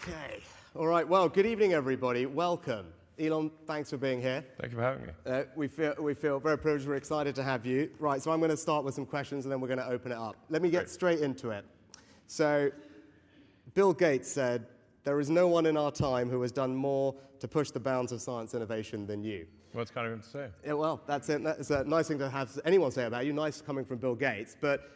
Okay. All right. Well, good evening, everybody. Welcome. Elon, thanks for being here. Thank you for having me. We feel very privileged. We're excited to have you. Right. So I'm going to start with some questions, and then we're going to open it up. Let me get straight into it. So, Bill Gates said, "There is no one in our time who has done more to push the bounds of science innovation than you." Well, it's kind of him to say. Yeah, well, that's it. That's a nice thing to have anyone say about you. Nice coming from Bill Gates. But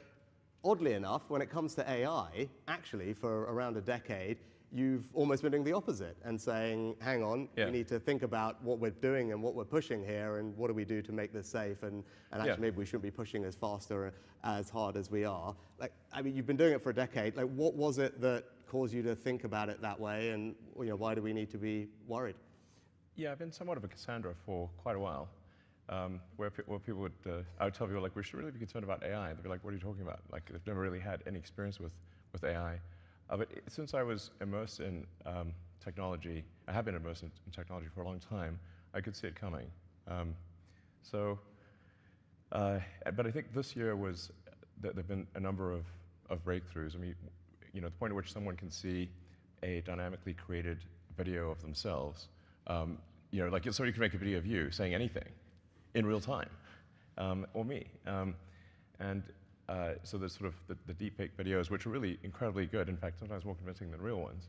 oddly enough, when it comes to AI, actually, for around a decade, you've almost been doing the opposite and saying, hang on, we need to think about what we're doing and what we're pushing here and what do we do to make this safe and actually maybe we shouldn't be pushing as fast or as hard as we are. Like, I mean, you've been doing it for a decade. Like, what was it that caused you to think about it that way and why do we need to be worried? Yeah, I've been somewhat of a Cassandra for quite a while, where people would, I would tell people, like, we should really be concerned about AI. They'd be like, what are you talking about? Like, they've never really had any experience with AI. But since I was immersed in technology, I have been immersed in technology for a long time, I could see it coming. But I think this year was, there have been a number of breakthroughs. I mean, the point at which someone can see a dynamically created video of themselves, like somebody can make a video of you saying anything in real time, or me. So there's sort of the deepfake videos, which are really incredibly good. In fact, sometimes more convincing than real ones.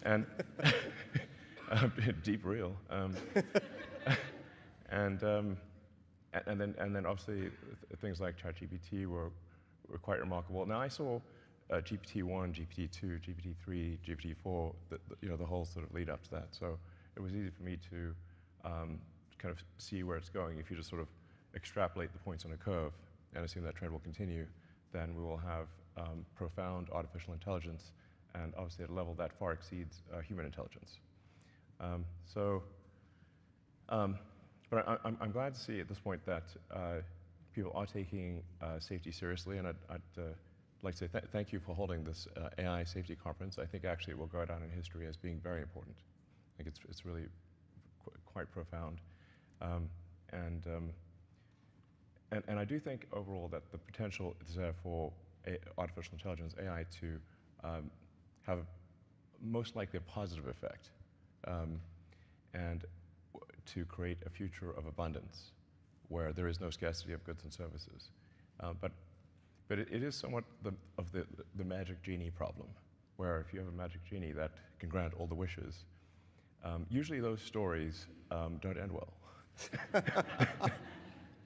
And deep real. And then obviously things like ChatGPT were quite remarkable. Now I saw GPT-1, GPT-2, GPT-3, GPT-4, the whole sort of lead up to that. So it was easy for me to kind of see where it's going. If you just sort of extrapolate the points on a curve and assume that trend will continue, then we will have profound artificial intelligence, and obviously at a level that far exceeds human intelligence. But I'm glad to see at this point that people are taking safety seriously, and I'd like to say thank you for holding this AI safety conference. I think actually it will go down in history as being very important. I think it's really quite profound. And I do think overall that the potential is there for artificial intelligence, AI, to have most likely a positive effect and to create a future of abundance where there is no scarcity of goods and services. But it is somewhat of the magic genie problem, where if you have a magic genie that can grant all the wishes, usually those stories don't end well.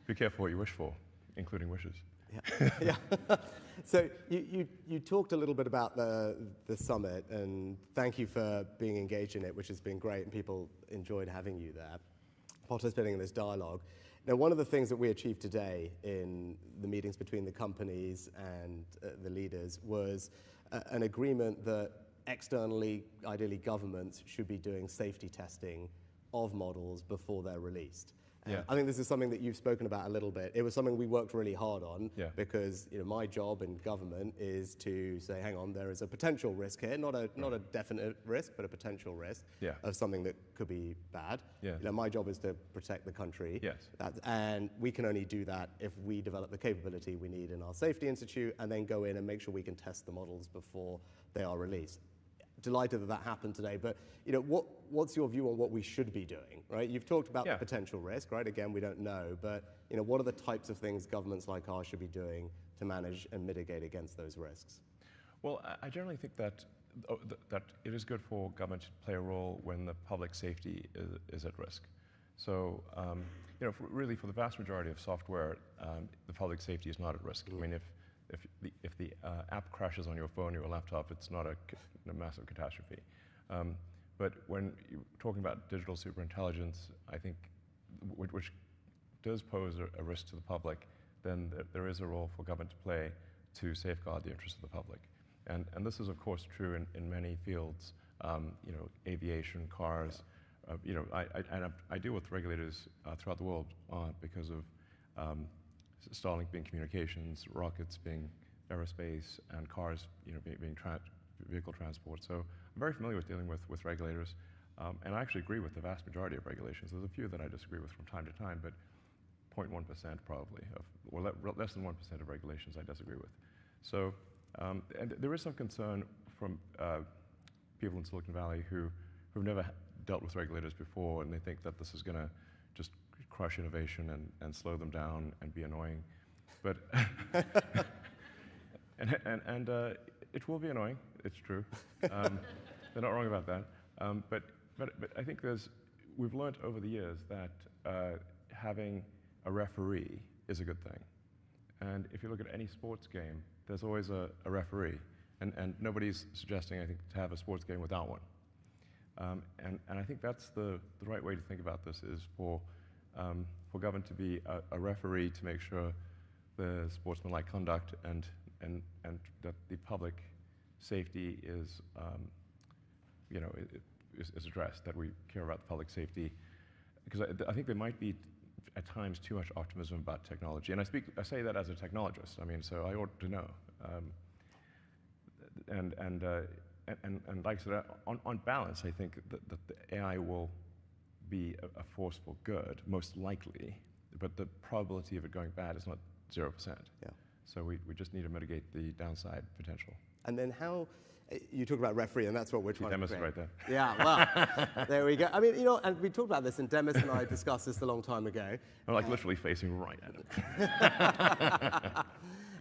Be careful what you wish for, including wishes. Yeah. So you talked a little bit about the summit, and thank you for being engaged in it, which has been great, and people enjoyed having you there, participating in this dialogue. Now, one of the things that we achieved today in the meetings between the companies and the leaders was an agreement that externally, ideally governments, should be doing safety testing of models before they're released. Yeah. I think this is something that you've spoken about a little bit. It was something we worked really hard on because my job in government is to say, hang on, there is a potential risk here, not a definite risk, but a potential risk of something that could be bad. Yeah. My job is to protect the country. Yes. And we can only do that if we develop the capability we need in our safety institute and then go in and make sure we can test the models before they are released. Delighted that happened today, but what's your view on what we should be doing, right? You've talked about the potential risk, right? Again, we don't know, but what are the types of things governments like ours should be doing to manage and mitigate against those risks? Well, I generally think that it is good for government to play a role when the public safety is at risk. So, really for the vast majority of software, the public safety is not at risk. I mean, if the app crashes on your phone or your laptop, it's not a massive catastrophe. But when you're talking about digital superintelligence, I think, which does pose a risk to the public, then there is a role for government to play to safeguard the interests of the public. And this is, of course, true in many fields, aviation, cars. I deal with regulators throughout the world because of Starlink being communications, rockets being aerospace, and cars, being vehicle transport. So I'm very familiar with dealing with regulators, and I actually agree with the vast majority of regulations. There's a few that I disagree with from time to time, but 0.1% probably, or less than 1% of regulations I disagree with. So, and there is some concern from people in Silicon Valley who've never dealt with regulators before, and they think that this is going to just crush innovation and slow them down and be annoying. But and it will be annoying. It's true. They're not wrong about that. But I think we've learned over the years that having a referee is a good thing. And if you look at any sports game, there's always a referee. And nobody's suggesting, I think, to have a sports game without one. And I think that's the right way to think about this, is for government to be a referee to make sure the sportsmanlike conduct and that the public safety is, is addressed, that we care about the public safety. Because I think there might be, at times, too much optimism about technology. And I say that as a technologist. I mean, so I ought to know. And like I said, on balance, I think that the AI will be a force for good, most likely, but the probability of it going bad is not 0%. Yeah. So we just need to mitigate the downside potential. And then how, you talk about referee, and that's what we're trying to create. Right there. Yeah, well, there we go. I mean, and we talked about this, and Demis and I discussed this a long time ago. I'm like literally facing right at him.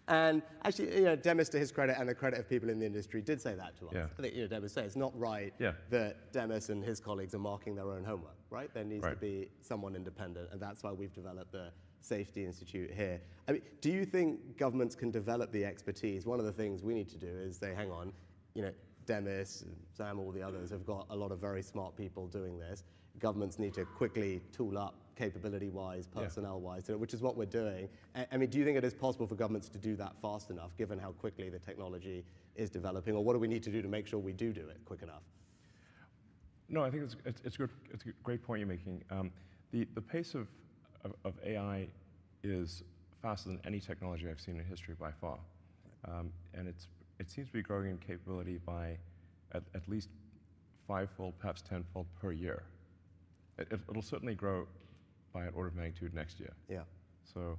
And actually, Demis, to his credit and the credit of people in the industry, did say that to us. Yeah. I think, Demis said it's not right that Demis and his colleagues are marking their own homework, right? There needs to be someone independent, and that's why we've developed the Safety Institute here. I mean, do you think governments can develop the expertise? One of the things we need to do is say, hang on, Demis, Sam, all the others have got a lot of very smart people doing this. Governments need to quickly tool up capability-wise, personnel-wise, which is what we're doing. I mean, do you think it is possible for governments to do that fast enough, given how quickly the technology is developing, or what do we need to do to make sure we do it quick enough? No, I think it's a great point you're making. The pace of AI is faster than any technology I've seen in history by far, and it seems to be growing in capability by at least 5-fold, perhaps 10-fold per year. It'll certainly grow by an order of magnitude next year. Yeah. So,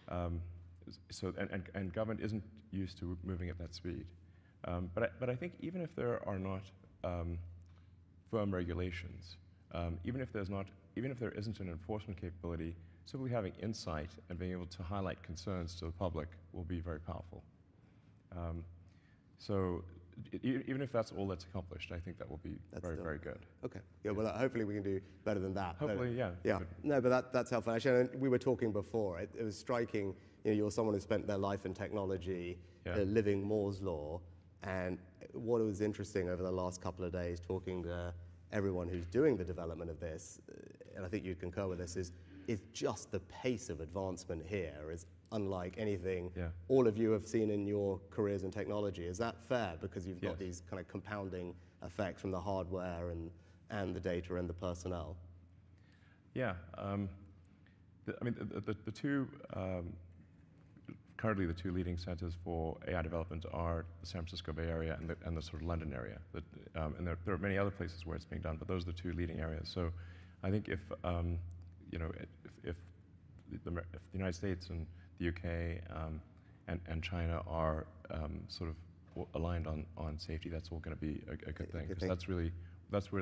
and government isn't used to moving at that speed. But I think even if there are not firm regulations, even if there isn't an enforcement capability, simply having insight and being able to highlight concerns to the public will be very powerful. So even if that's all that's accomplished, I think that will be very good. Okay. Yeah, well, hopefully we can do better than that. Hopefully, yeah. Yeah. No, but that's helpful. Actually, we were talking before. It was striking. You're someone who spent their life in technology, living Moore's law. And what was interesting over the last couple of days, talking to everyone who's doing the development of this, and I think you'd concur with this, is just the pace of advancement here is unlike anything all of you have seen in your careers in technology. Is that fair? Because you've got these kind of compounding effects from the hardware and the data and the personnel. Yeah. I mean, the two, currently the two leading centers for AI development are the San Francisco Bay Area and the sort of London area. And there are many other places where it's being done, but those are the two leading areas. So I think if the United States and the UK and China are sort of aligned on safety, that's all going to be a good thing, because that's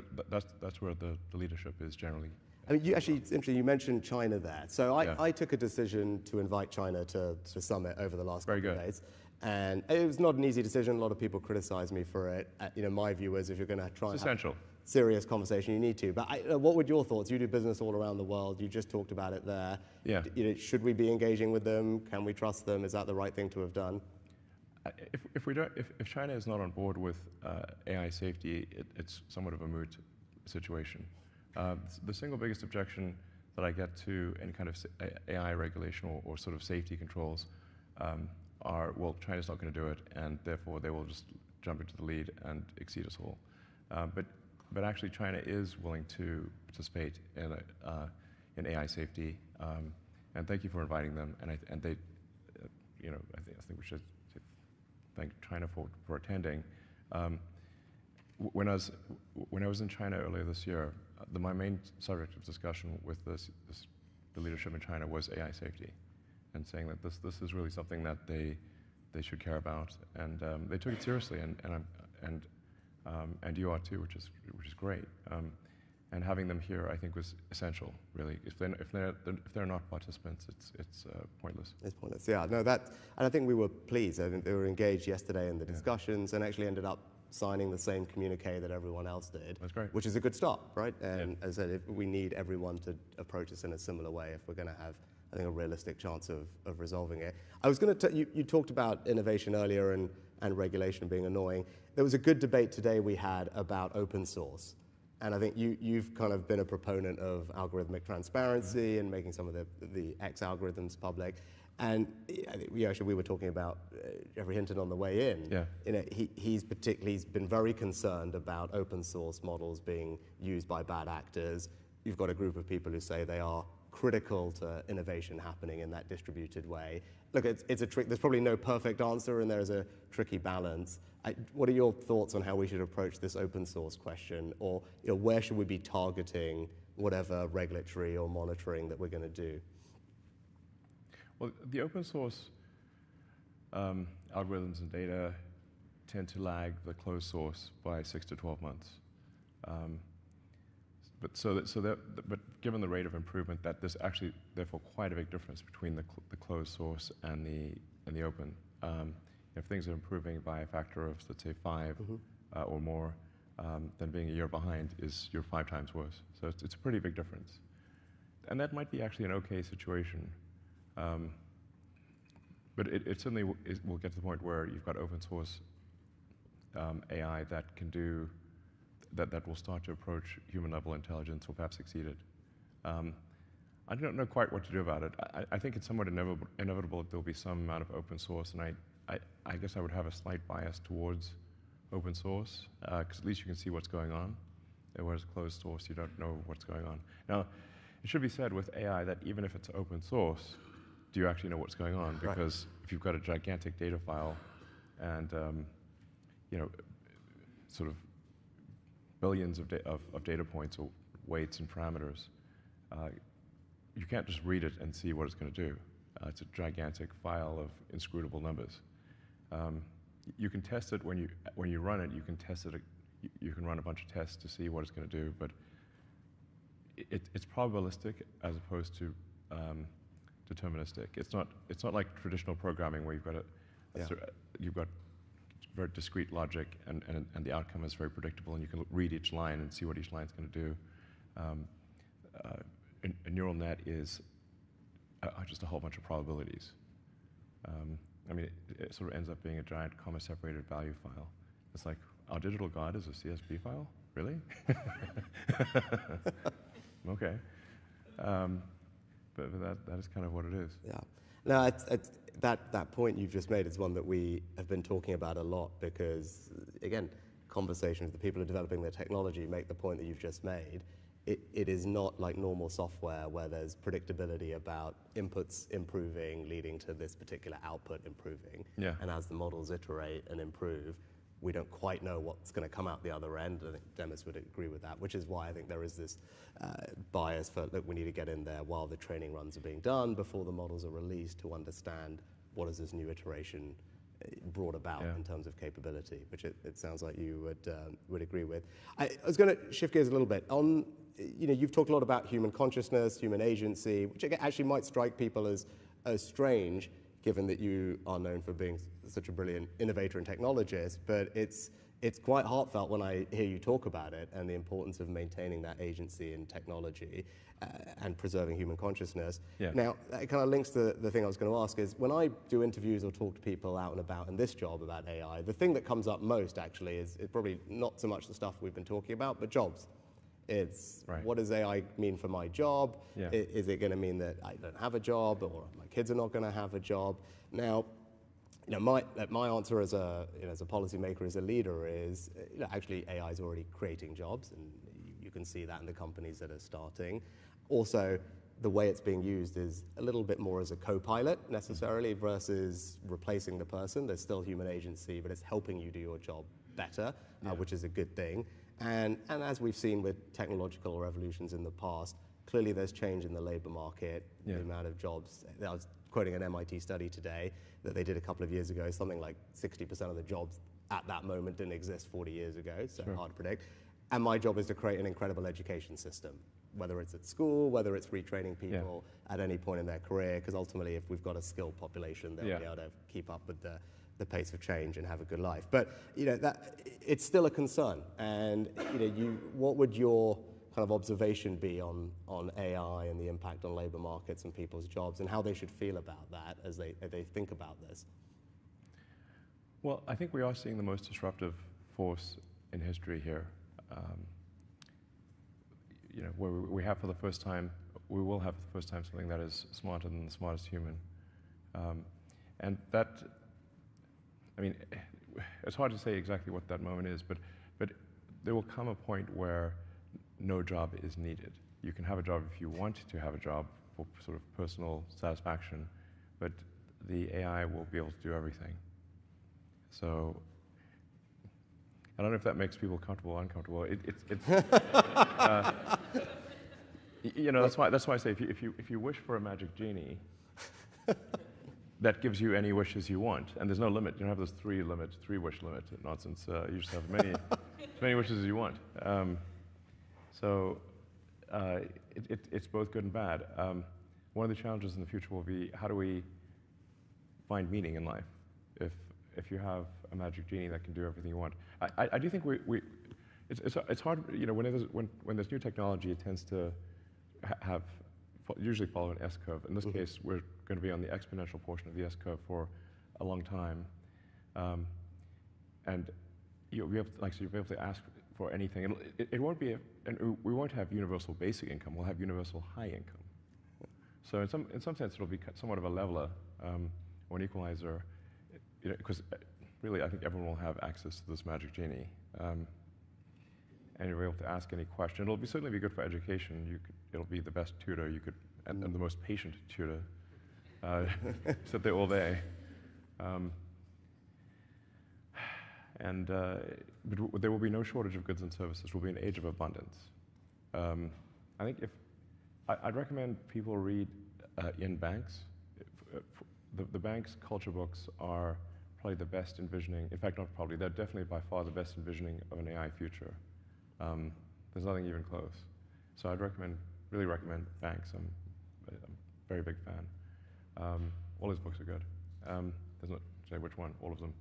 where the leadership is generally. I mean, it's interesting, you mentioned China there. So I took a decision to invite China to the summit over the last couple of days. And it was not an easy decision. A lot of people criticized me for it. My view was, if you're going to try and have serious conversation, you need to. But what were your thoughts? You do business all around the world. You just talked about it there. Yeah. Should we be engaging with them? Can we trust them? Is that the right thing to have done? If China is not on board with AI safety, it's somewhat of a moot situation. The single biggest objection that I get to any kind of AI regulation or sort of safety controls are, well, China's not going to do it, and therefore they will just jump into the lead and exceed us all. But actually, China is willing to participate in AI safety, and thank you for inviting them. And they, I think we should thank China for attending. When I was in China earlier this year, my main subject of discussion with the leadership in China was AI safety, and saying that this is really something that they should care about, and they took it seriously, and and you are too, which is great. And having them here, I think, was essential. Really, if they're not participants, it's pointless. It's pointless. Yeah, no, and I think we were pleased. I think they were engaged yesterday in the discussions and actually ended up signing the same communique that everyone else did. That's great. Which is a good start, right? And as I said, we need everyone to approach this in a similar way if we're going to have, I think, a realistic chance of resolving it. I was going to you talked about innovation earlier and regulation being annoying. There was a good debate today we had about open source. And I think you've kind of been a proponent of algorithmic transparency and making some of the X algorithms public. And I think we were talking about Jeffrey Hinton on the way in. Yeah. You know, he's been very concerned about open source models being used by bad actors. You've got a group of people who say they are critical to innovation happening in that distributed way. Look, it's a trick. There's probably no perfect answer, and there's a tricky balance. What are your thoughts on how we should approach this open source question, or where should we be targeting whatever regulatory or monitoring that we're going to do? Well, the open source algorithms and data tend to lag the closed source by 6 to 12 months. But given the rate of improvement, there's actually therefore quite a big difference between the closed source and the open. If things are improving by a factor of, let's say, 5 or more, then being a year behind you're 5 times worse. So it's a pretty big difference, and that might be actually an okay situation. But it certainly will get to the point where you've got open source AI that can do that will start to approach human level intelligence or perhaps exceed it. I don't know quite what to do about it. I think it's somewhat inevitable that there'll be some amount of open source, and I guess I would have a slight bias towards open source, because at least you can see what's going on, whereas closed source, you don't know what's going on. Now, it should be said with AI that even if it's open source, do you actually know what's going on? Because if you've got a gigantic data file and sort of billions of data points or weights and parameters, you can't just read it and see what it's going to do. It's a gigantic file of inscrutable numbers. You can test it when you run it. You can test it. You can run a bunch of tests to see what it's going to do, but it's probabilistic as opposed to deterministic. It's not like traditional programming where you've got very discrete logic and the outcome is very predictable, and you can read each line and see what each line's going to do. A neural net is just a whole bunch of probabilities. I mean, it sort of ends up being a giant comma-separated value file. It's like, our digital God is a CSV file? Really? Okay. But that is kind of what it is. Yeah. No, that point you've just made is one that we have been talking about a lot because, again, conversations with the people who are developing the technology make the point that you've just made. It is not like normal software where there's predictability about inputs improving leading to this particular output improving. Yeah. And as the models iterate and improve, we don't quite know what's going to come out the other end. I think Demis would agree with that, which is why I think there is this bias for, look, we need to get in there while the training runs are being done before the models are released to understand what is this new iteration brought about in terms of capability, which it sounds like you would agree with. I was going to shift gears a little bit. You've talked a lot about human consciousness, human agency, which actually might strike people as strange, given that you are known for being such a brilliant innovator and technologist, but it's quite heartfelt when I hear you talk about it and the importance of maintaining that agency in technology and preserving human consciousness. Yeah. Now, that kind of links to the thing I was going to ask is, when I do interviews or talk to people out and about in this job about AI, the thing that comes up most actually is probably not so much the stuff we've been talking about, but jobs. It's what does AI mean for my job? Yeah. Is it going to mean that I don't have a job, or my kids are not going to have a job? Now, my answer as a policymaker, as a leader, is actually AI is already creating jobs, and you can see that in the companies that are starting. Also, the way it's being used is a little bit more as a co-pilot necessarily versus replacing the person. There's still human agency, but it's helping you do your job better, which is a good thing. And as we've seen with technological revolutions in the past, clearly there's change in the labor market, the amount of jobs. I was quoting an MIT study today that they did a couple of years ago, something like 60% of the jobs at that moment didn't exist 40 years ago, so Sure. hard to predict. And my job is to create an incredible education system, whether it's at school, whether it's retraining people at any point in their career, because ultimately if we've got a skilled population, they'll be able to keep up with the pace of change and have a good life. But it's still a concern. And what would your kind of observation be on AI and the impact on labor markets and people's jobs, and how they should feel about that as they think about this? Well, I think we are seeing the most disruptive force in history here. Where we have for the first time, we will have for the first time something that is smarter than the smartest human. And that, I mean, it's hard to say exactly what that moment is, but there will come a point where no job is needed. You can have a job if you want to have a job for sort of personal satisfaction, but the AI will be able to do everything. So I don't know if that makes people comfortable or uncomfortable. That's why I say if you wish for a magic genie, that gives you any wishes you want, and there's no limit. You don't have this three wish limit nonsense. You just have as many wishes as you want. It's both good and bad. One of the challenges in the future will be, how do we find meaning in life if you have a magic genie that can do everything you want? I do think it's hard, when there's new technology, it tends to usually follow an S-curve. In this case, we're going to be on the exponential portion of the S-curve for a long time. And you'll be able to ask for anything. It won't be, and we won't have universal basic income, we'll have universal high income. So in some sense, it'll be somewhat of a leveler or an equalizer, because really, I think everyone will have access to this magic genie. And you'll be able to ask any question. It'll certainly be good for education. It'll be the best tutor you could, and the most patient tutor. Sit there all day. But there will be no shortage of goods and services. We'll be an age of abundance. I think I'd recommend people read Ian Banks. The Banks culture books are probably the best envisioning, in fact, not probably, they're definitely by far the best envisioning of an AI future. There's nothing even close. So I'd really recommend Banks. I'm a very big fan. All his books are good. There's not say which one, all of them.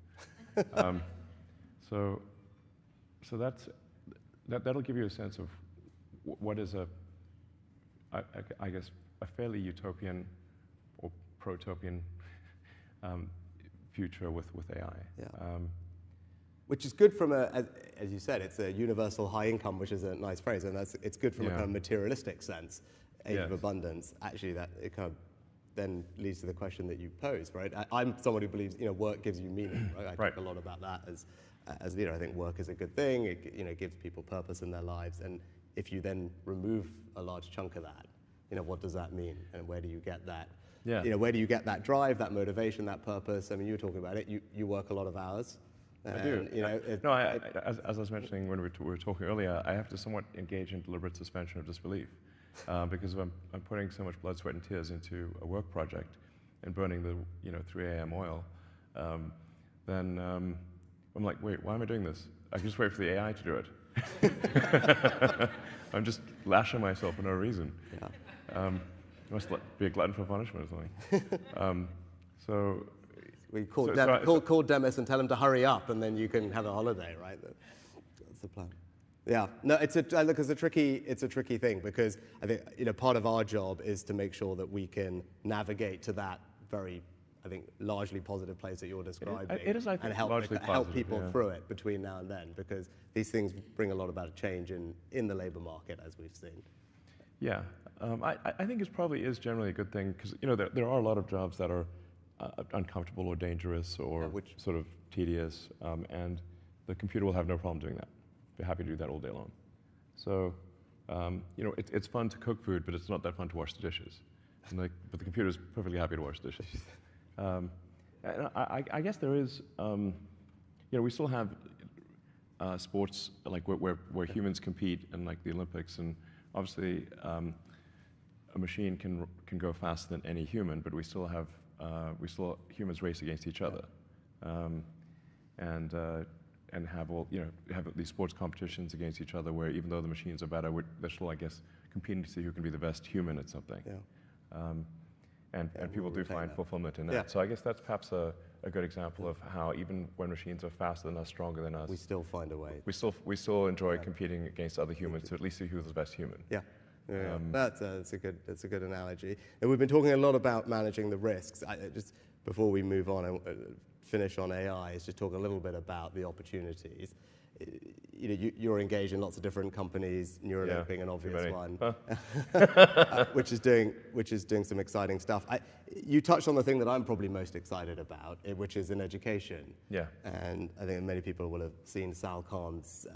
So that'll give you a sense of what is I guess, a fairly utopian or protopian future with AI. Yeah. Which is good from as you said, it's a universal high income, which is a nice phrase, and it's good from a kind of materialistic sense, age of abundance. Actually, that it kind of then leads to the question that you posed, right? I'm someone who believes work gives you meaning, right? I talk a lot about that as I think work is a good thing. It gives people purpose in their lives, and if you then remove a large chunk of that, what does that mean, and where do you get that? Yeah. Where do you get that drive, that motivation, that purpose? I mean, you were talking about it. You work a lot of hours. I do. As I was mentioning when we were talking earlier, I have to somewhat engage in deliberate suspension of disbelief because if I'm putting so much blood, sweat, and tears into a work project and burning the 3 a.m. oil, then I'm like, wait, why am I doing this? I can just wait for the AI to do it. I'm just lashing myself for no reason. Yeah. Must be a glutton for punishment or something. We call Demis and tell him to hurry up, and then you can have a holiday, right? That's the plan. Yeah, no, it's a tricky thing, because I think part of our job is to make sure that we can navigate to that very, I think, largely positive place that you're describing, it is, I think, and help people through it between now and then, because these things bring a lot about a change in the labor market, as we've seen. Yeah, I think it probably is generally a good thing, because there are a lot of jobs that are uncomfortable or dangerous or sort of tedious, and the computer will have no problem doing that. They're happy to do that all day long. So, it's fun to cook food, but it's not that fun to wash the dishes. But the computer is perfectly happy to wash the dishes. And I guess there is, we still have sports like where humans compete in like the Olympics, and obviously a machine can go faster than any human, but we still humans race against each other. and have have these sports competitions against each other where even though the machines are better, they're still, I guess, competing to see who can be the best human at something. Yeah. And people do find fulfillment in that. Yeah. So I guess that's perhaps a good example of how even when machines are faster than us, stronger than us, We still find a way. we still enjoy competing against other humans to at least see who's the best human. Yeah. That's a good analogy. And we've been talking a lot about managing the risks. Just before we move on and finish on AI, is just talk a little bit about the opportunities. You're engaged in lots of different companies, Neuralink being an obvious one, which is doing some exciting stuff. You touched on the thing that I'm probably most excited about, which is in education. Yeah. And I think many people will have seen Sal Khan's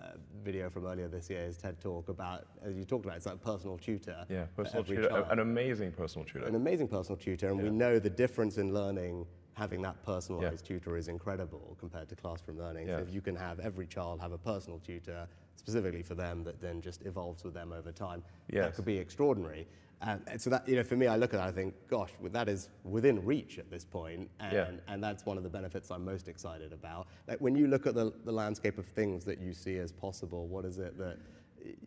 video from earlier this year, his TED Talk about, as you talked about, it's like personal tutor. Yeah, personal tutor, an amazing personal tutor. An amazing personal tutor, and we know the difference in learning. Having that personalized tutor is incredible compared to classroom learning. So if you can have every child have a personal tutor specifically for them that then just evolves with them over time, that could be extraordinary. And so that, for me, I look at that, I think, gosh, that is within reach at this point, and that's one of the benefits I'm most excited about. Like when you look at the landscape of things that you see as possible, what is it that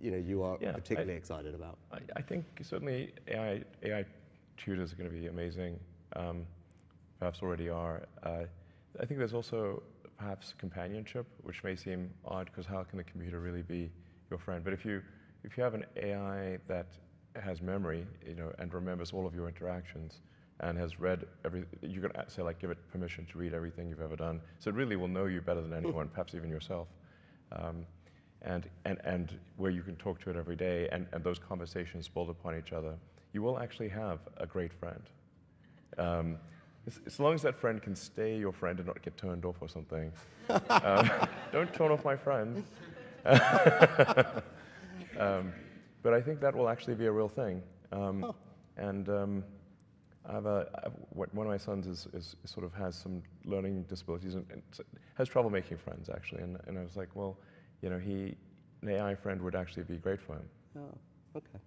you are particularly excited about? I think certainly AI tutors are going to be amazing. Perhaps already are. I think there's also perhaps companionship, which may seem odd because how can the computer really be your friend? But if you have an AI that has memory, and remembers all of your interactions and has read you can say like give it permission to read everything you've ever done. So it really will know you better than anyone, perhaps even yourself. And where you can talk to it every day, and those conversations build upon each other, you will actually have a great friend. As long as that friend can stay your friend and not get turned off or something. Don't turn off my friend. But I think that will actually be a real thing. And one of my sons is sort of has some learning disabilities and has trouble making friends actually. And I was like, well, an AI friend would actually be great for him. Oh, okay.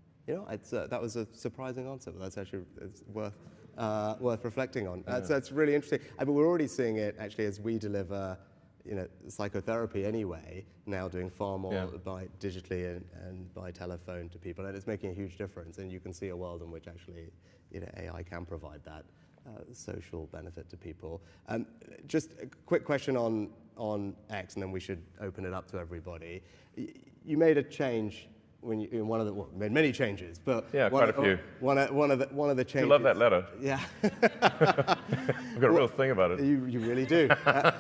That was a surprising answer, but that's actually worth reflecting on. That's really interesting. I mean, we're already seeing it actually as we deliver, psychotherapy anyway, now doing far more by digitally and by telephone to people, and it's making a huge difference. And you can see a world in which actually, AI can provide that social benefit to people. Just a quick question on X, and then we should open it up to everybody. You made a change. Made many changes, but quite a few. One of the changes. You love that letter. Yeah. I've got a real thing about it. You really do.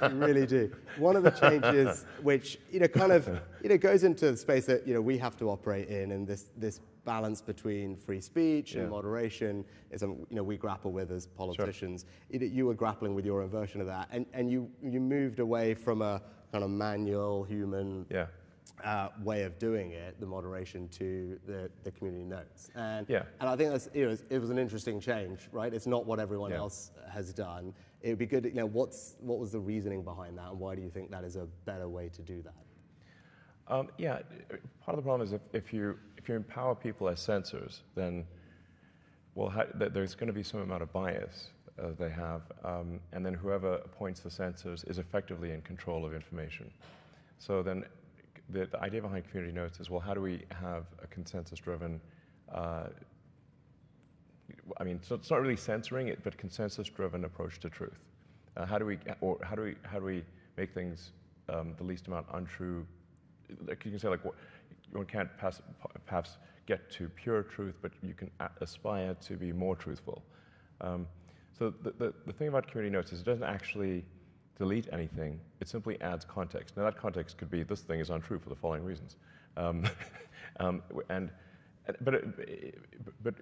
You really do. One of the changes, which kind of goes into the space that we have to operate in, and this balance between free speech and moderation is something we grapple with as politicians. Sure. You were grappling with your own version of that, and you moved away from a kind of manual human. Way of doing it, the moderation, to the community notes, and I think that's it was an interesting change, right? It's not what everyone else has done. It would be good. What was the reasoning behind that, and why do you think that is a better way to do that? Part of the problem is if you empower people as censors, then there's going to be some amount of bias they have, and then whoever appoints the censors is effectively in control of information. So then. The idea behind community notes is, well, how do we have a consensus-driven, so it's not really censoring it, but consensus-driven approach to truth. How do we make things the least amount untrue? Like you can say, like, one can't perhaps get to pure truth, but you can aspire to be more truthful. So the thing about community notes is it doesn't actually delete anything, it simply adds context. Now that context could be, this thing is untrue for the following reasons. But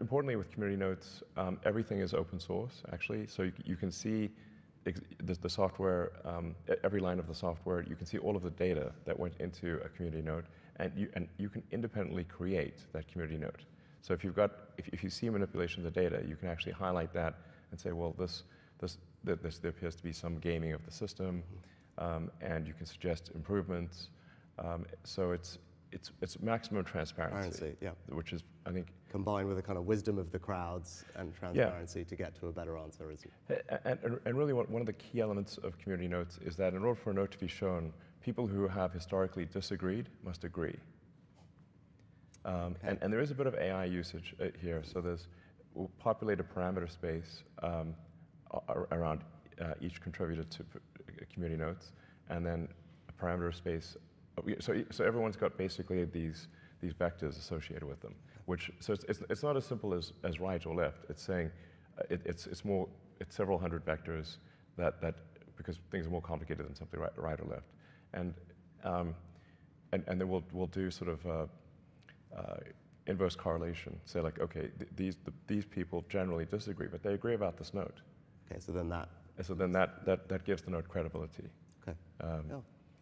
importantly with community notes, everything is open source actually, so you can see the software, every line of the software, you can see all of the data that went into a community note, and you can independently create that community note. So if you see manipulation of the data, you can actually highlight that and say, well, there appears to be some gaming of the system, and you can suggest improvements. So it's maximum transparency, which is, I think, combined with the kind of wisdom of the crowds and transparency to get to a better answer, isn't it? And really, one of the key elements of community notes is that in order for a note to be shown, people who have historically disagreed must agree. And there is a bit of AI usage here. So we'll populate a parameter space around each contributor to community notes, and then a parameter space. So everyone's got basically these vectors associated with them. So it's not as simple as right or left. It's saying it's several hundred vectors that because things are more complicated than simply right or left. And then we'll do sort of inverse correlation. Say like, okay, these people generally disagree, but they agree about this note. Okay, so then that gives the note credibility. Okay.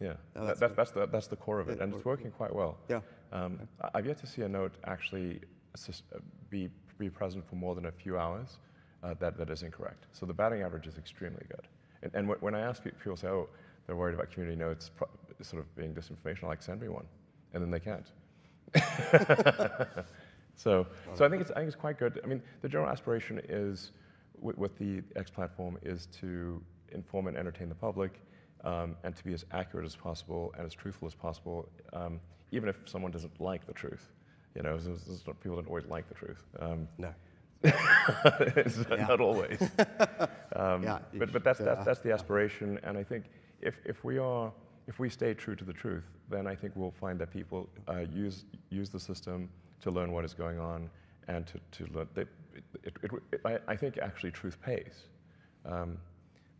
Yeah, Oh, that's the core of it, and it's working quite well. Yeah. I've yet to see a note actually be present for more than a few hours that is incorrect. So the batting average is extremely good. And when I ask people, say, oh, they're worried about community notes sort of being disinformation, I'm like, send me one, and then they can't. So I think it's quite good. I mean, the general aspiration is with the X platform is to inform and entertain the public, and to be as accurate as possible and as truthful as possible, even if someone doesn't like the truth. You know, people don't always like the truth. No. Not always. But that's the aspiration, and I think if we stay true to the truth, then I think we'll find that people use the system to learn what is going on, and to learn. I think actually truth pays.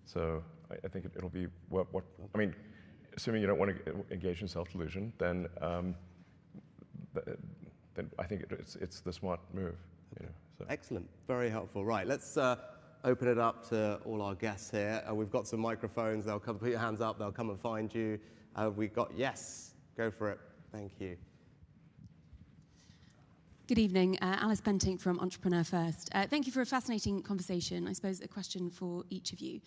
So I think it'll be what I mean. Assuming you don't want to engage in self-delusion, then I think it's the smart move. You know, so. Excellent, very helpful. Right, let's open it up to all our guests here. We've got some microphones. They'll come. Put your hands up. They'll come and find you. Yes, go for it. Thank you. Good evening, Alice Bentinck from Entrepreneur First. Thank you for a fascinating conversation. I suppose a question for each of you.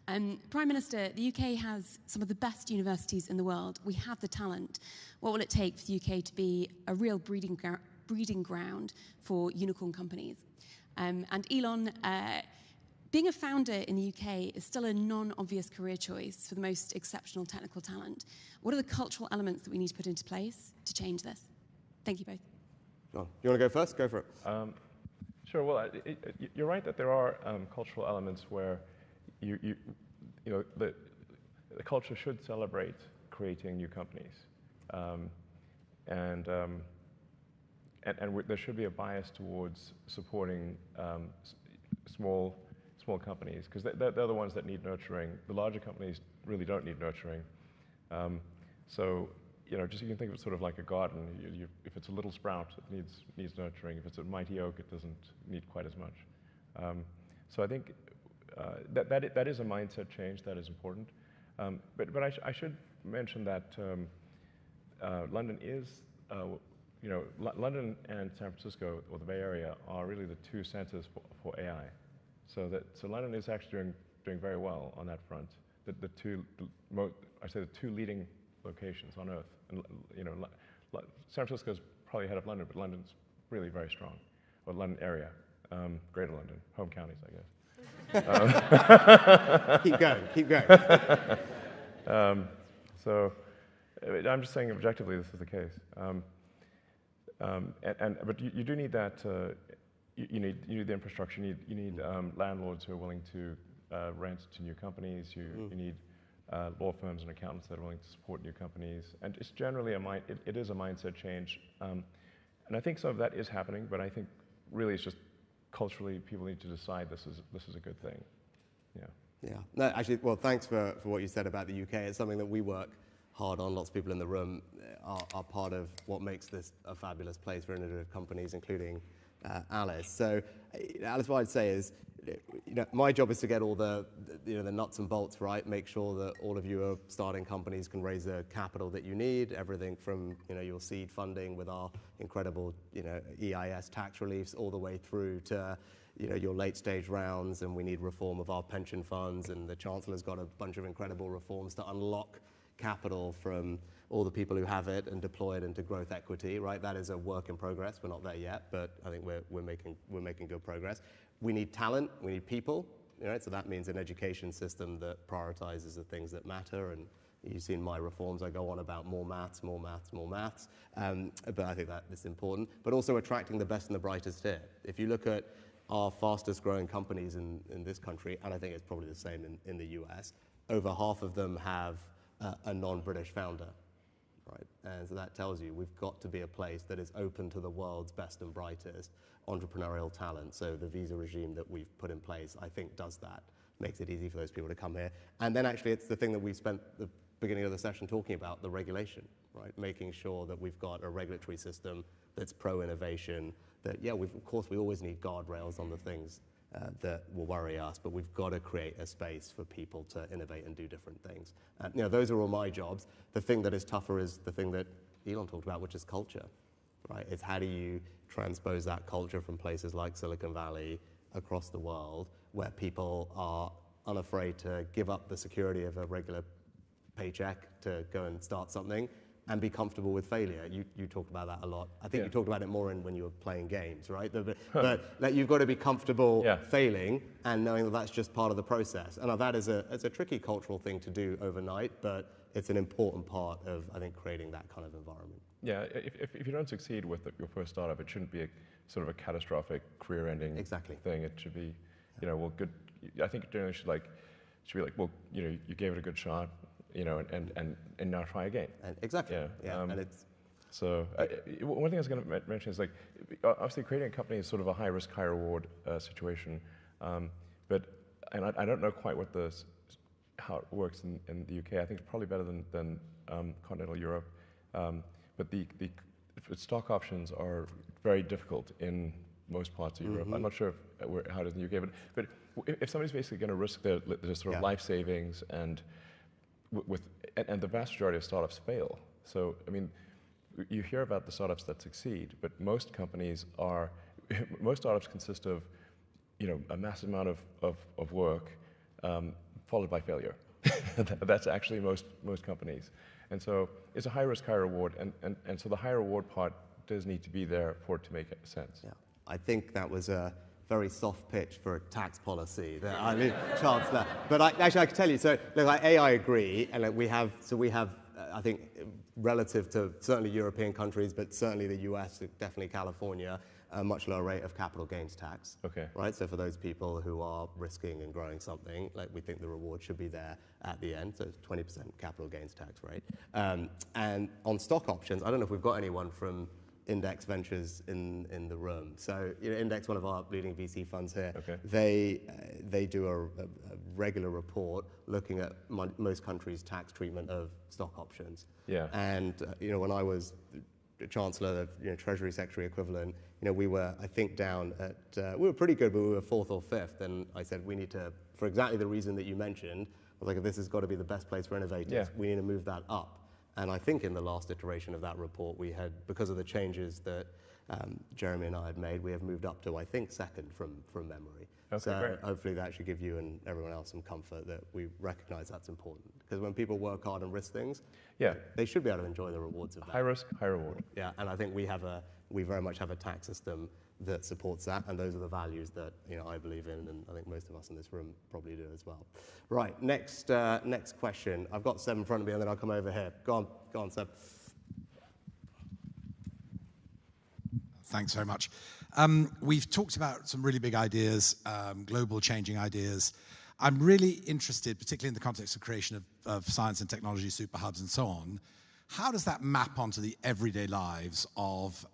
Prime Minister, the UK has some of the best universities in the world. We have the talent. What will it take for the UK to be a real breeding ground for unicorn companies? And Elon, being a founder in the UK is still a non-obvious career choice for the most exceptional technical talent. What are the cultural elements that we need to put into place to change this? Thank you both. John, you want to go first? Go for it. Sure. Well, you're right that there are cultural elements where you know the culture should celebrate creating new companies, and there should be a bias towards supporting small companies, because they're the ones that need nurturing. The larger companies really don't need nurturing. So you know, just you can think of it sort of like a garden. If it's a little sprout, it needs nurturing. If it's a mighty oak, it doesn't need quite as much. So I think that is a mindset change that is important. But I should mention that London is, you know, London and San Francisco, or the Bay Area, are really the two centers for AI. So London is actually doing very well on that front. The two leading locations on Earth. And, you know, San Francisco's probably ahead of London, but London's really very strong. Or London area, Greater London, home counties, I guess. Keep going. So I'm just saying objectively this is the case. But you do need that. You need the infrastructure. You need landlords who are willing to rent to new companies. You need law firms and accountants that are willing to support new companies, and it's generally it is a mindset change, and I think some of that is happening. But I think really it's just culturally people need to decide this is a good thing. Yeah. No, actually, well, thanks for what you said about the UK. It's something that we work hard on. Lots of people in the room are part of what makes this a fabulous place for innovative companies, including Alice. So, Alice, what I'd say is, you know, my job is to get all the nuts and bolts right, make sure that all of you are starting companies can raise the capital that you need, everything from, you know, your seed funding with our incredible, you know, EIS tax reliefs, all the way through to, you know, your late stage rounds, and we need reform of our pension funds, and the Chancellor's got a bunch of incredible reforms to unlock capital from all the people who have it and deploy it into growth equity, right? That is a work in progress. We're not there yet, but I think we're making good progress. We need talent, we need people, you know, so that means an education system that prioritizes the things that matter and You've seen my reforms. I go on about more maths, more maths, more maths. But I think that is important. But also attracting the best and the brightest here. If you look at our fastest growing companies in this country, and I think it's probably the same in the US, over half of them have a non-British founder. Right? And so that tells you we've got to be a place that is open to the world's best and brightest entrepreneurial talent. So the visa regime that we've put in place, I think, does that, makes it easy for those people to come here. And then actually it's the thing that we spent the beginning of the session talking about, the regulation, right? Making sure that we've got a regulatory system that's pro-innovation, that, yeah, of course we always need guardrails on the things that will worry us, but we've got to create a space for people to innovate and do different things. And those are all my jobs. The thing that is tougher is the thing that Elon talked about, which is culture, right? It's how do you transpose that culture from places like Silicon Valley across the world, where people are unafraid to give up the security of a regular paycheck to go and start something and be comfortable with failure. You talked about that a lot. I think you talked about it more when you were playing games, right? But like, you've got to be comfortable failing and knowing that that's just part of the process. And that is it's a tricky cultural thing to do overnight, but it's an important part of, I think, creating that kind of environment. Yeah, if you don't succeed with your first startup, it shouldn't be a sort of a catastrophic career-ending thing. It should be, well, good. I think generally should be like, well, you gave it a good shot, and now try again. And exactly. Yeah. And it's so one thing I was going to mention is, like, obviously creating a company is sort of a high risk, high reward situation, but I don't know quite how it works in the UK. I think it's probably better than continental Europe, but the stock options are very difficult in most parts of Europe. I'm not sure how it is in the UK, but if somebody's basically going to risk their sort of life savings and the vast majority of startups fail. So, I mean, you hear about the startups that succeed, but most startups consist of, a massive amount of work followed by failure. That's actually most companies. And so it's a high risk, high reward, and so the high reward part does need to be there for it to make sense. Yeah, I think that was a very soft pitch for a tax policy. Chancellor. But I can tell you, so look, I agree, and we have, I think, relative to certainly European countries, but certainly the US, definitely California, a much lower rate of capital gains tax. Okay. Right. So for those people who are risking and growing something, like, we think the reward should be there at the end. So it's 20% capital gains tax rate. And on stock options, I don't know if we've got anyone from Index Ventures in the room. So Index, one of our leading VC funds here, they do a regular report looking at most countries' tax treatment of stock options. Yeah. And when I was Chancellor, Treasury Secretary equivalent, we were, I think, down at, we were pretty good, but we were 4th or 5th. And I said, we need to, for exactly the reason that you mentioned, I was like, this has got to be the best place for innovators. We need to move that up. And I think in the last iteration of that report, we had, because of the changes that Jeremy and I had made, we have moved up to, I think, 2nd from memory. Okay, so great. Hopefully that should give you and everyone else some comfort that we recognize that's important. Because when people work hard and risk things, they should be able to enjoy the rewards of that. High risk, high reward. Yeah, and I think we very much have a tax system that supports that, and those are the values that I believe in, and I think most of us in this room probably do as well. Right, next question. I've got Seb in front of me, and then I'll come over here. Go on, Seb. Thanks very much. We've talked about some really big ideas, global changing ideas. I'm really interested, particularly in the context of creation of science and technology super hubs and so on. How does that map onto the everyday lives of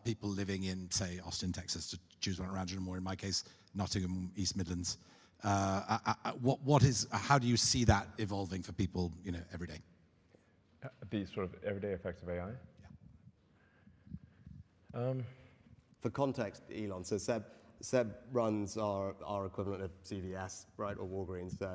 people living in, say, Austin, Texas, to choose one around you, or in my case, Nottingham, East Midlands? How do you see that evolving for people, every day? The sort of everyday effects of AI? Yeah. For context, Elon, so Seb runs our equivalent of CVS, right, or Walgreens. So,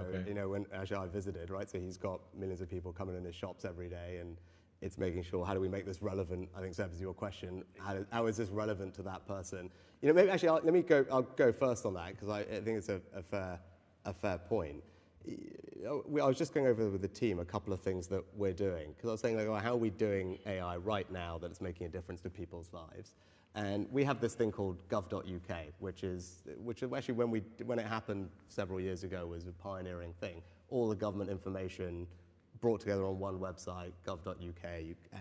when actually I visited, right, so he's got millions of people coming in his shops every day, and it's making sure, how do we make this relevant? I think, Seb, is your question. How is this relevant to that person? Maybe actually, I'll go first on that, because I think it's a fair point. I was just going over with the team a couple of things that we're doing, because I was saying, like, how are we doing AI right now that it's making a difference to people's lives? And we have this thing called gov.uk, which actually, when it happened several years ago, was a pioneering thing. All the government information brought together on one website, gov.uk,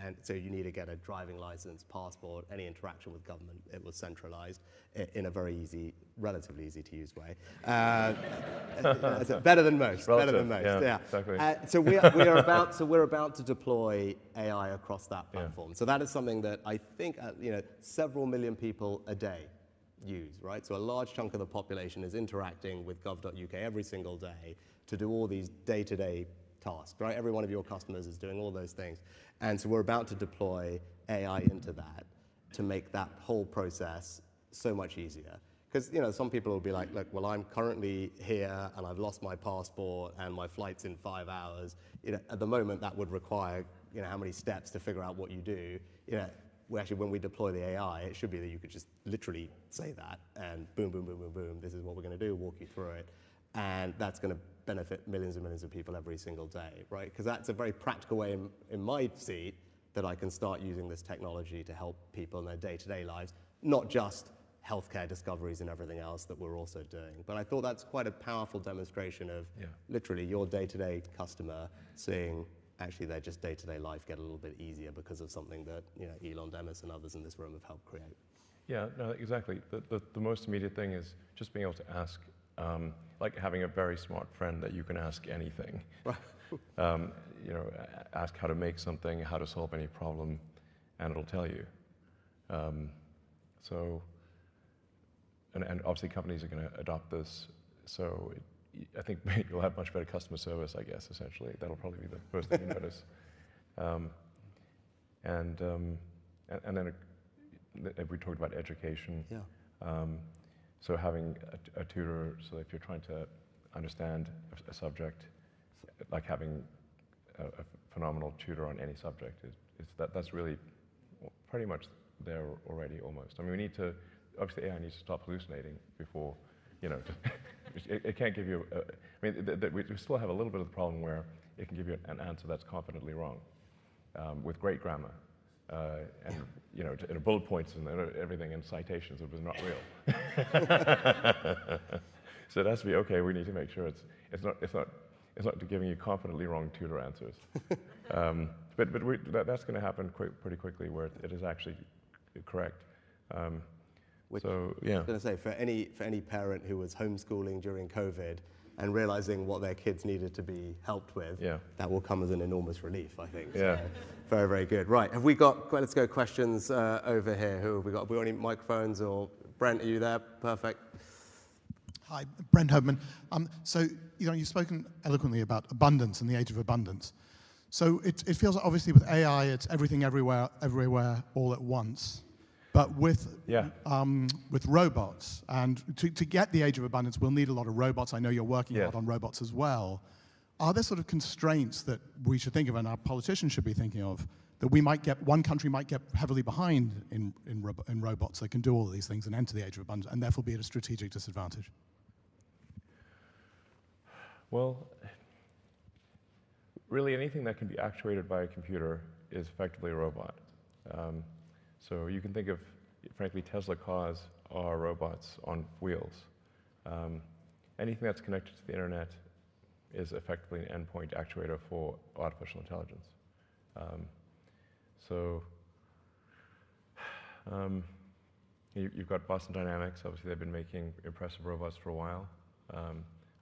and so you need to get a driving license, passport, any interaction with government. It was centralized in a very easy, relatively easy to use way. Better than most. Better than most. Yeah. Exactly. So we're about to deploy AI across that platform. Yeah. So that is something that I think several million people a day use, right? So a large chunk of the population is interacting with gov.uk every single day to do all these day-to-day tasks, right? Every one of your customers is doing all those things. And so we're about to deploy AI into that to make that whole process so much easier. Because some people will be like, look, well, I'm currently here and I've lost my passport and my flight's in 5 hours. At the moment, that would require how many steps to figure out what you do. When we deploy the AI, it should be that you could just literally say that and boom, boom, boom, boom, boom. This is what we're going to do. Walk you through it, and that's going to benefit millions and millions of people every single day, right? Because that's a very practical way in my seat that I can start using this technology to help people in their day-to-day lives, not just healthcare discoveries and everything else that we're also doing. But I thought that's quite a powerful demonstration of literally your day-to-day customer seeing actually their just day-to-day life get a little bit easier because of something that Elon Demis and others in this room have helped create. Yeah, no, exactly. The most immediate thing is just being able to ask, like having a very smart friend that you can ask anything. Right. Ask how to make something, how to solve any problem, and it'll tell you. And obviously companies are going to adopt this, so I think you'll have much better customer service, I guess, essentially. That'll probably be the first thing you notice. And then if we talked about education, so having a tutor, so if you're trying to understand a subject, like having a phenomenal tutor on any subject, that's really pretty much there already almost. I mean, we need to, obviously AI needs to stop hallucinating before, it can't give you, we still have a little bit of the problem where it can give you an answer that's confidently wrong, with great grammar, and bullet points and everything and citations. It was not real. So it has to be, okay, we need to make sure it's not giving you confidently wrong tutor answers. But that's going to happen pretty quickly where it is actually correct. Which, I was going to say, for any parent who was homeschooling during COVID and realizing what their kids needed to be helped with, that will come as an enormous relief, I think. Yeah. So, very, very good. Right, let's go questions over here. Who have we got? Have we got any microphones? Or Brent, are you there? Perfect. Hi, Brent Hoberman. So, you've spoken eloquently about abundance and the age of abundance. So it feels like obviously with AI, it's everything everywhere, all at once. But with robots, and to get the age of abundance, we'll need a lot of robots. I know you're working a lot on robots as well. Are there sort of constraints that we should think of, and our politicians should be thinking of, that one country might get heavily behind in robots that can do all of these things and enter the age of abundance, and therefore be at a strategic disadvantage? Well, really anything that can be actuated by a computer is effectively a robot. So you can think of, frankly, Tesla cars are robots on wheels. Anything that's connected to the internet is effectively an endpoint actuator for artificial intelligence. You've got Boston Dynamics. Obviously, they've been making impressive robots for a while.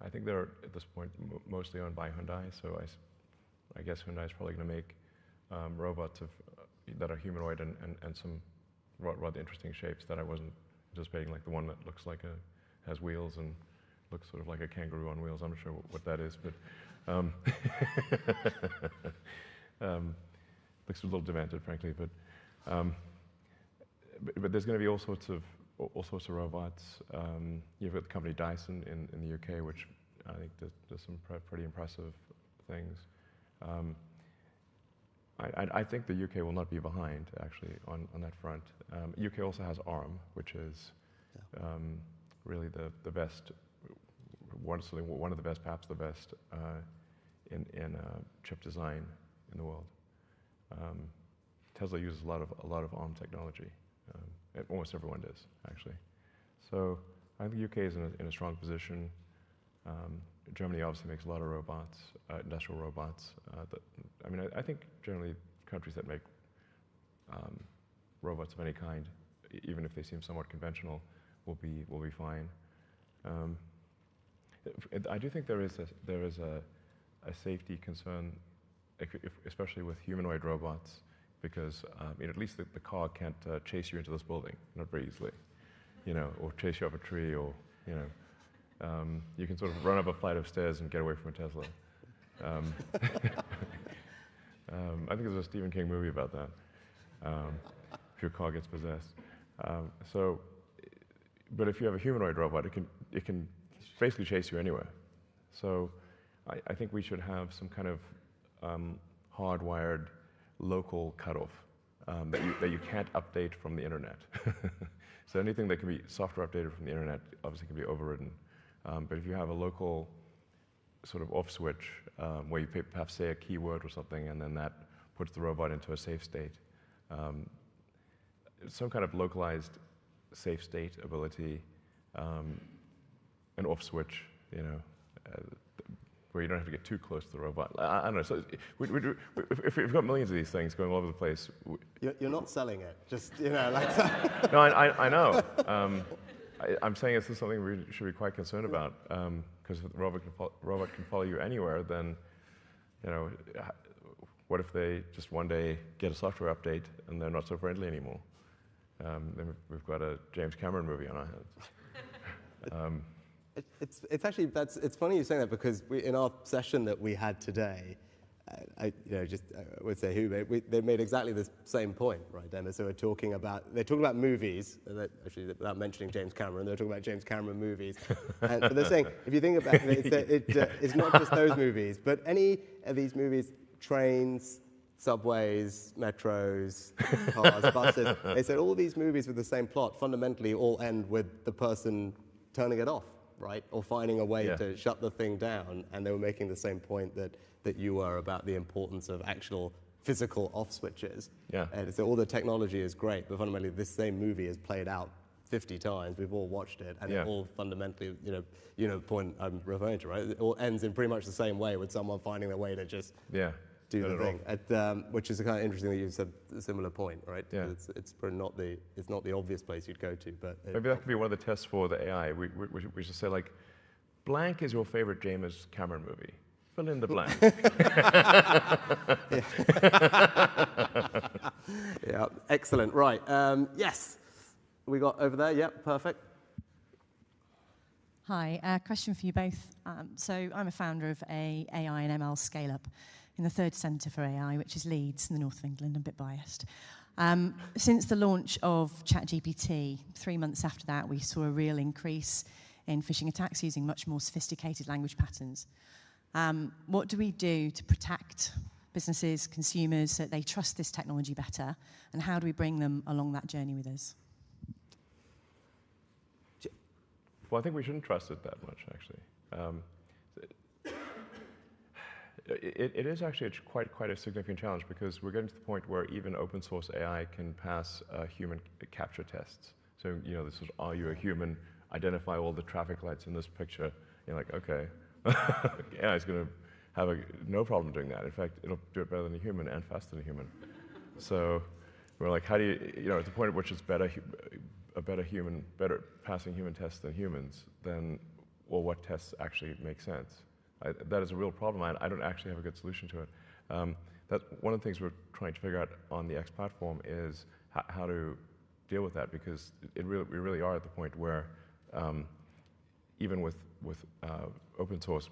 I think they're, at this point, mostly owned by Hyundai, so I guess Hyundai is probably going to make robots that are humanoid and some rather interesting shapes that I wasn't anticipating, like the one that looks like has wheels and looks sort of like a kangaroo on wheels. I'm not sure what that is, but looks a little demented, frankly. But there's going to be all sorts of robots. You've got the company Dyson in the UK, which I think does some pretty impressive things. I think the UK will not be behind, actually, on that front. UK also has ARM, which is really the best, one of the best, perhaps the best, in chip design in the world. Tesla uses a lot of ARM technology. Almost everyone does, actually. So I think the UK is in a strong position. Germany obviously makes a lot of robots, industrial robots. I think generally countries that make robots of any kind, even if they seem somewhat conventional, will be fine. I do think there is a safety concern, especially with humanoid robots, because at least the car can't chase you into this building, not very easily, or chase you up a tree, or you can sort of run up a flight of stairs and get away from a Tesla. I think there's a Stephen King movie about that. If your car gets possessed. But if you have a humanoid robot, it can basically chase you anywhere. So I think we should have some kind of hardwired local cutoff that you can't update from the internet. So anything that can be software updated from the internet obviously can be overridden. But if you have a local sort of off switch where you perhaps say a keyword or something, and then that puts the robot into a safe state, some kind of localized safe state ability, an off switch, where you don't have to get too close to the robot. I don't know. So if we've got millions of these things going all over the place. You're not selling it, just, like that. No, I know. I'm saying this is something we should be quite concerned about, because if the robot can follow you anywhere, then, what if they just one day get a software update and they're not so friendly anymore? Then we've got a James Cameron movie on our hands. It's funny you saying that, because in our session that we had today, I would say they made exactly the same point, right, Emma? So they're talking about movies, actually without mentioning James Cameron, they're talking about James Cameron movies. But they're saying, if you think about it, it's not just those movies, but any of these movies, trains, subways, metros, cars, buses, they said all these movies with the same plot fundamentally all end with the person turning it off, right? Or finding a way to shut the thing down. And they were making the same point that you were about the importance of actual physical off switches. Yeah. And so all the technology is great, but fundamentally this same movie is played out 50 times. We've all watched it, and it all fundamentally, the point I'm referring to, right? It all ends in pretty much the same way, with someone finding their way to just do the thing. Which is kind of interesting that you said a similar point, right? Yeah. It's probably not the obvious place you'd go to, but maybe that could be one of the tests for the AI. We should say, like, blank is your favorite James Cameron movie. Fill in the blank. Yeah, excellent. Right. Yes, we got over there. Yep, perfect. Hi, question for you both. So I'm a founder of a AI and ML scale-up in the third centre for AI, which is Leeds in the north of England. I'm a bit biased. Since the launch of ChatGPT, 3 months after that, we saw a real increase in phishing attacks using much more sophisticated language patterns. What do we do to protect businesses, consumers, so that they trust this technology better? And how do we bring them along that journey with us? Well, I think we shouldn't trust it that much, actually. It is actually quite a significant challenge, because we're getting to the point where even open source AI can pass human capture tests. So, this is, are you a human? Identify all the traffic lights in this picture. You're like, okay. AI is going to have no problem doing that. In fact, it'll do it better than a human and faster than a human. So we're like, how do you, at the point at which it's better passing human tests than humans, then, well, what tests actually make sense? That is a real problem. I don't actually have a good solution to it. That's one of the things we're trying to figure out on the X platform is how to deal with that, because we really are at the point where even with open source,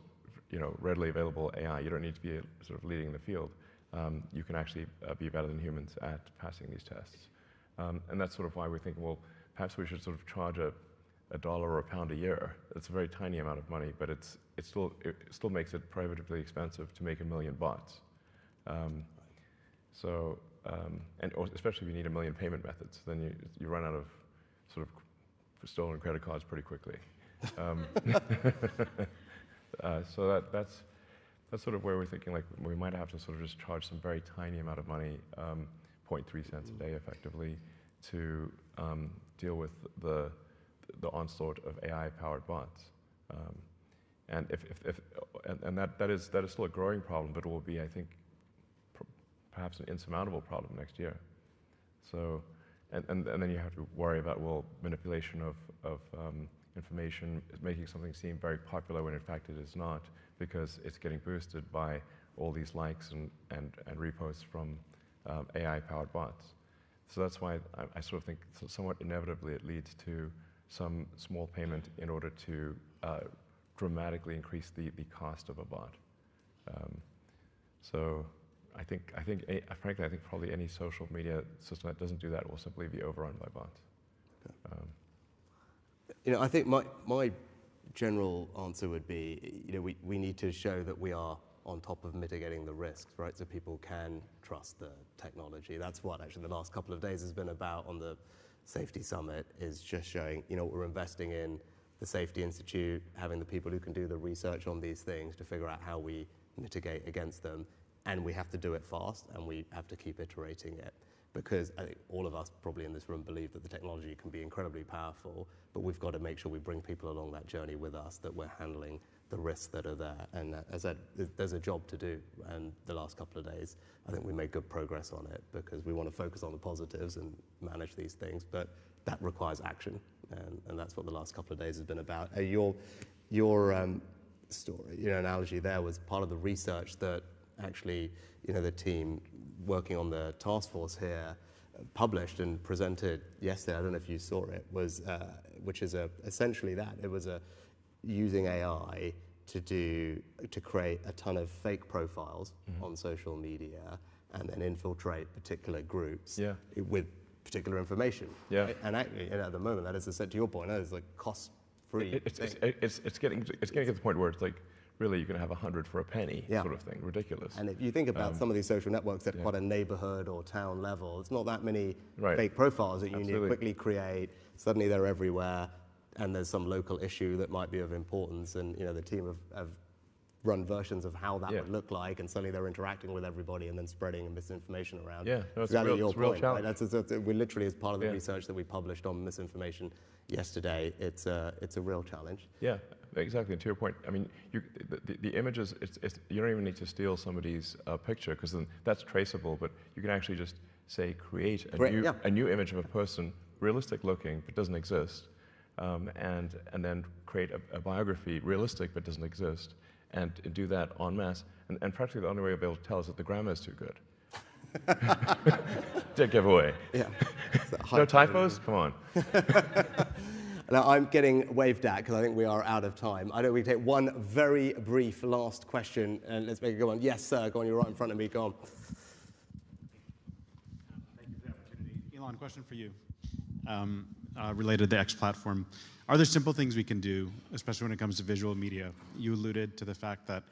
readily available AI, you don't need to be sort of leading the field. You can actually be better than humans at passing these tests. And that's sort of why we're thinking, well, perhaps we should sort of charge a $1 or £1 a year. It's a very tiny amount of money, but it still makes it prohibitively expensive to make 1 million bots. And especially if you need 1 million payment methods, then you run out of sort of stolen credit cards pretty quickly. So that's sort of where we're thinking, like, we might have to sort of just charge some very tiny amount of money, 0.3 cents a day effectively, to deal with the onslaught of AI-powered bots. And that is still a growing problem, but it will be, I think, perhaps an insurmountable problem next year. So, and then you have to worry about, well, manipulation of information, making something seem very popular when in fact it is not, because it's getting boosted by all these likes and reposts from AI-powered bots. So that's why I sort of think somewhat inevitably it leads to some small payment in order to dramatically increase the cost of a bot. So frankly, I think probably any social media system that doesn't do that will simply be overrun by bots. I think my general answer would be, we need to show that we are on top of mitigating the risks, right? So people can trust the technology. That's what actually the last couple of days has been about on the Safety Summit, is just showing, we're investing in the Safety Institute, having the people who can do the research on these things to figure out how we mitigate against them. And we have to do it fast, and we have to keep iterating it. Because I think all of us probably in this room believe that the technology can be incredibly powerful, but we've got to make sure we bring people along that journey with us, that we're handling the risks that are there. And as I said, there's a job to do. And the last couple of days, I think we made good progress on it, because we want to focus on the positives and manage these things. But that requires action. And that's what the last couple of days has been about. Your story, analogy there was part of the research that actually, the team working on the task force here published and presented yesterday. I don't know if you saw it. Was which is essentially that it was using AI to create a ton of fake profiles on social media and then infiltrate particular groups with particular information. Yeah. Right? And actually, at the moment, that is, to your point, that is like cost-free. It's getting to the point where it's like, really, you can have 100 for a penny, sort of thing. Ridiculous. And if you think about some of these social networks at quite a neighborhood or town level, it's not that many fake profiles that you need to quickly create. Suddenly they're everywhere, and there's some local issue that might be of importance, and the team have run versions of how that would look like, and suddenly they're interacting with everybody and then spreading misinformation around. Yeah, no, it's exactly a real challenge. Right? We literally, as part of the research that we published on misinformation yesterday, it's a real challenge. Yeah, exactly. And to your point, I mean, the images, you don't even need to steal somebody's picture, because then that's traceable. But you can actually just say create a new image of a person, realistic looking but doesn't exist, and then create a biography, realistic but doesn't exist, and do that en masse. And practically the only way you'll be able to tell is that the grammar is too good. Dead giveaway. Yeah. No typos? Come on. Now, I'm getting waved at because I think we are out of time. I know we take one very brief last question, and let's make it go on. Yes, sir, go on, you're right in front of me, go on. Thank you for the opportunity. Elon, question for you, related to the X platform. Are there simple things we can do, especially when it comes to visual media? You alluded to the fact that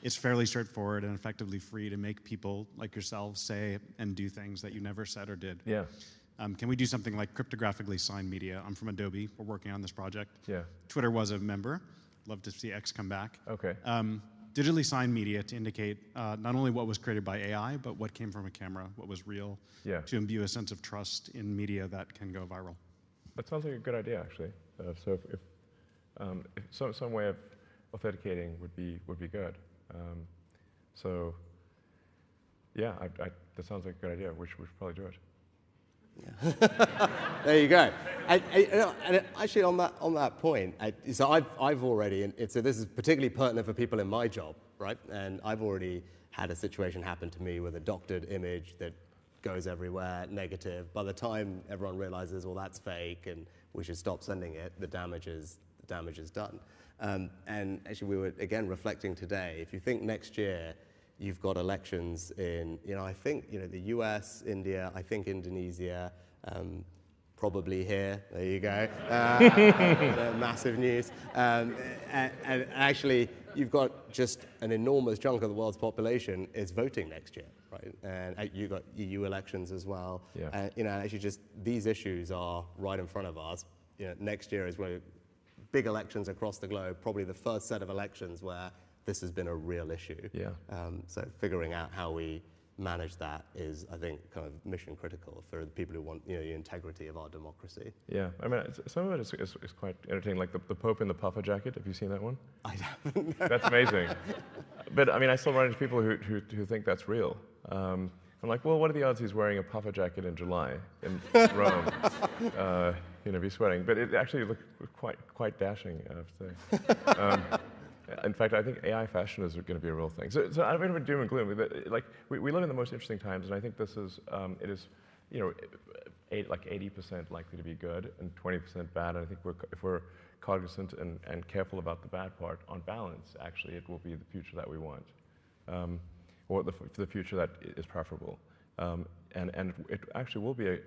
it's fairly straightforward and effectively free to make people like yourselves say and do things that you never said or did. Yeah. Can we do something like cryptographically signed media? I'm from Adobe. We're working on this project. Yeah. Twitter was a member. Love to see X come back. Okay. Digitally signed media to indicate not only what was created by AI, but what came from a camera, what was real, to imbue a sense of trust in media that can go viral. That sounds like a good idea, actually. So if some way of authenticating would be good. So yeah, that sounds like a good idea. We should probably do it. Yeah. There you go. And actually, on that point, so I've already, so this is particularly pertinent for people in my job, right? And I've already had a situation happen to me with a doctored image that goes everywhere, negative. By the time everyone realizes, well, that's fake, and we should stop sending it, the damage is done. And actually, we were again reflecting today. If you think next year, you've got elections in, I think, the US, India, I think Indonesia, probably here. There you go. Massive news. And actually, you've got just an enormous chunk of the world's population is voting next year, right? And you've got EU elections as well. Yeah. Actually, just these issues are right in front of us. Next year is where big elections across the globe, probably the first set of elections where this has been a real issue. Yeah. So figuring out how we manage that is, I think, kind of mission critical for the people who want the integrity of our democracy. Yeah, I mean, some of it is quite entertaining, like the Pope in the puffer jacket. Have you seen that one? I haven't. That's amazing. But I mean, I still run into people who think that's real. I'm like, well, what are the odds he's wearing a puffer jacket in July in Rome? Be sweating. But it actually looked quite dashing, I have to say. In fact, I think AI fashion is going to be a real thing. So I don't mean doom and gloom. But like we live in the most interesting times, and I think this is it is, like 80% likely to be good and 20% bad. And I think if we're cognizant and careful about the bad part, on balance, actually, it will be the future that we want, or the future that is preferable. And it actually will be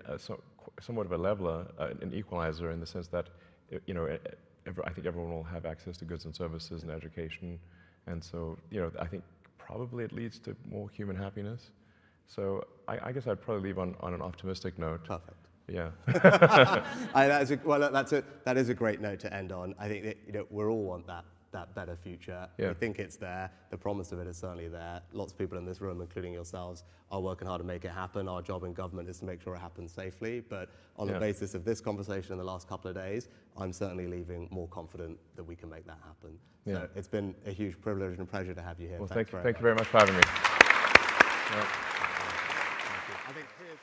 somewhat of a leveler, an equalizer, in the sense that I think everyone will have access to goods and services and education, and so I think probably it leads to more human happiness. So I guess I'd probably leave on an optimistic note. Perfect. Yeah. That is a great note to end on. I think that we all want that better future. Yeah. We think it's there. The promise of it is certainly there. Lots of people in this room, including yourselves, are working hard to make it happen. Our job in government is to make sure it happens safely. But on the basis of this conversation in the last couple of days, I'm certainly leaving more confident that we can make that happen. Yeah. So it's been a huge privilege and pleasure to have you here. Well, thank you very much for having me. Thank you. I think here's